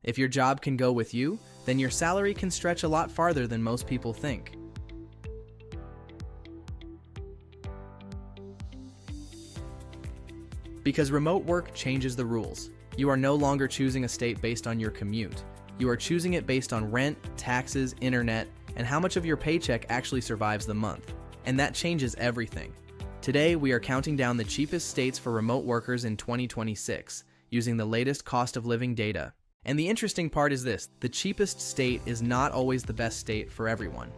If your job can go with you, then your salary can stretch a lot farther than most people think. Because remote work changes the rules. You are no longer choosing a state based on your commute. You are choosing it based on rent, taxes, internet, and how much of your paycheck actually survives the month. And that changes everything. Today, we are counting down the cheapest states for remote workers in 2026, using the latest cost of living data. And the interesting part is this: the cheapest state is not always the best state for everyone.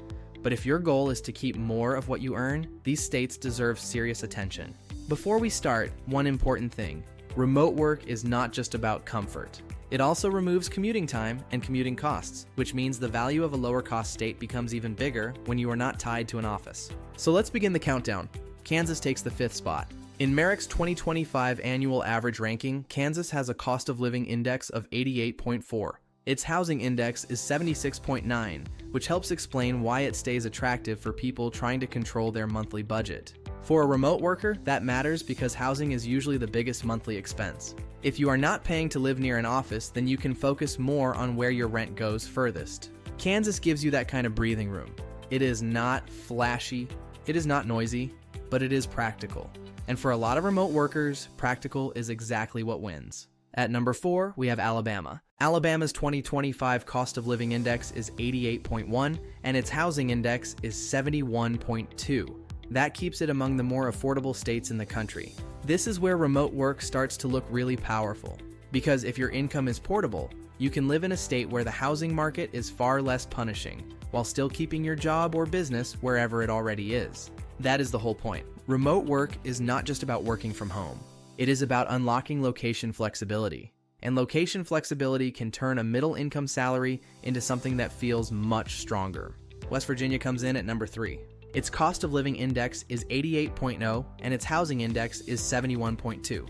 But if your goal is to keep more of what you earn, these states deserve serious attention. Before we start, one important thing: remote work is not just about comfort. It also removes commuting time and commuting costs, which means the value of a lower-cost state becomes even bigger when you are not tied to an office. So let's begin the countdown. Kansas takes the 5th spot. In Merrick's 2025 annual average ranking, Kansas has a cost of living index of 88.4. Its housing index is 76.9, which helps explain why it stays attractive for people trying to control their monthly budget. For a remote worker, that matters because housing is usually the biggest monthly expense. If you are not paying to live near an office, then you can focus more on where your rent goes furthest. Kansas gives you that kind of breathing room. It is not flashy, it is not noisy, but it is practical. And for a lot of remote workers, practical is exactly what wins. At number 4, we have Alabama. Alabama's 2025 cost of living index is 88.1, and its housing index is 71.2. That keeps it among the more affordable states in the country. This is where remote work starts to look really powerful. Because if your income is portable, you can live in a state where the housing market is far less punishing, while still keeping your job or business wherever it already is. That is the whole point. Remote work is not just about working from home. It is about unlocking location flexibility. And location flexibility can turn a middle-income salary into something that feels much stronger. West Virginia comes in at number 3. Its cost of living index is 88.0, and its housing index is 71.2.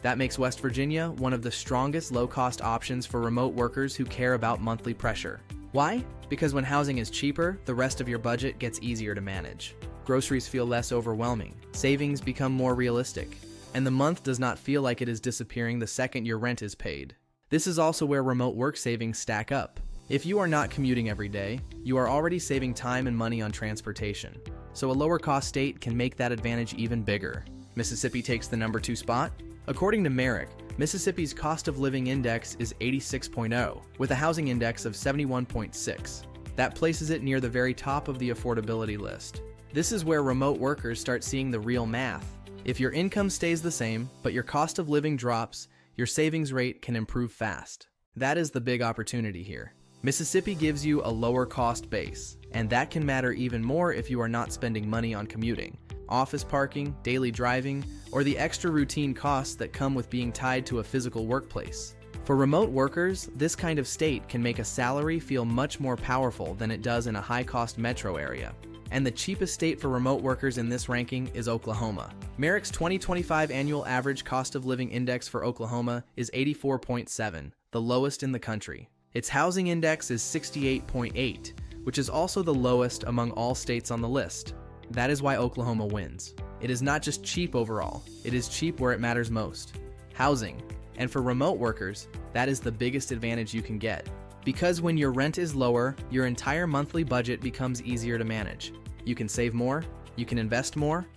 That makes West Virginia one of the strongest low-cost options for remote workers who care about monthly pressure. Why? Because when housing is cheaper, the rest of your budget gets easier to manage. Groceries feel less overwhelming, savings become more realistic, and the month does not feel like it is disappearing the second your rent is paid. This is also where remote work savings stack up. If you are not commuting every day, you are already saving time and money on transportation. So a lower cost state can make that advantage even bigger. Mississippi takes the number 2 spot. According to Merrick, Mississippi's cost of living index is 86.0, with a housing index of 71.6. That places it near the very top of the affordability list. This is where remote workers start seeing the real math. If your income stays the same, but your cost of living drops, your savings rate can improve fast. That is the big opportunity here. Mississippi gives you a lower cost base, and that can matter even more if you are not spending money on commuting, office parking, daily driving, or the extra routine costs that come with being tied to a physical workplace. For remote workers, this kind of state can make a salary feel much more powerful than it does in a high-cost metro area. And the cheapest state for remote workers in this ranking is Oklahoma. Merrick's 2025 annual average cost of living index for Oklahoma is 84.7, the lowest in the country. Its housing index is 68.8, which is also the lowest among all states on the list. That is why Oklahoma wins. It is not just cheap overall, it is cheap where it matters most: housing. And for remote workers, that is the biggest advantage you can get. Because when your rent is lower, your entire monthly budget becomes easier to manage. You can save more, you can invest more,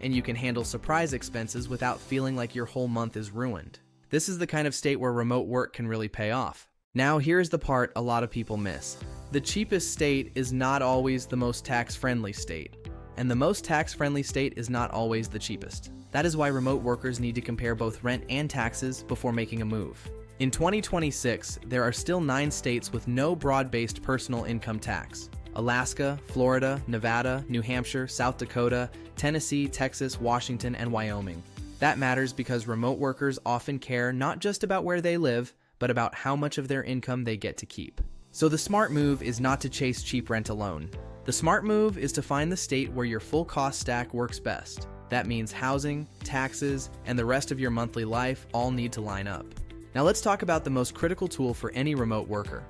and you can handle surprise expenses without feeling like your whole month is ruined. This is the kind of state where remote work can really pay off. Now here's the part a lot of people miss. The cheapest state is not always the most tax-friendly state, and the most tax-friendly state is not always the cheapest. That is why remote workers need to compare both rent and taxes before making a move. In 2026, there are still 9 states with no broad-based personal income tax: Alaska, Florida, Nevada, New Hampshire, South Dakota, Tennessee, Texas, Washington, and Wyoming. That matters because remote workers often care not just about where they live, but about how much of their income they get to keep. So the smart move is not to chase cheap rent alone. The smart move is to find the state where your full cost stack works best. That means housing, taxes, and the rest of your monthly life all need to line up. Now let's talk about the most critical tool for any remote worker.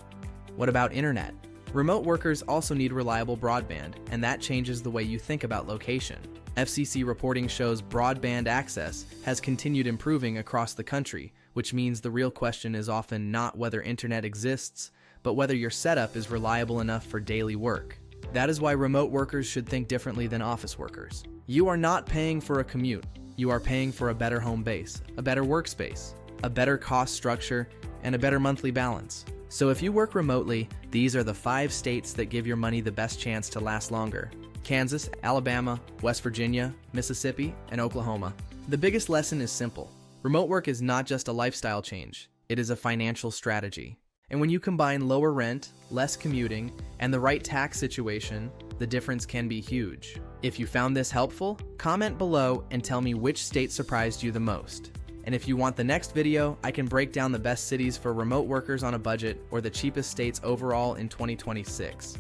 What about internet? Remote workers also need reliable broadband, and that changes the way you think about location. FCC reporting shows broadband access has continued improving across the country, which means the real question is often not whether internet exists, but whether your setup is reliable enough for daily work. That is why remote workers should think differently than office workers. You are not paying for a commute. You are paying for a better home base, a better workspace, a better cost structure, and a better monthly balance. So if you work remotely, these are the 5 states that give your money the best chance to last longer: Kansas, Alabama, West Virginia, Mississippi, and Oklahoma. The biggest lesson is simple. Remote work is not just a lifestyle change, it is a financial strategy. And when you combine lower rent, less commuting, and the right tax situation, the difference can be huge. If you found this helpful, comment below and tell me which state surprised you the most. And if you want the next video, I can break down the best cities for remote workers on a budget or the cheapest states overall in 2026.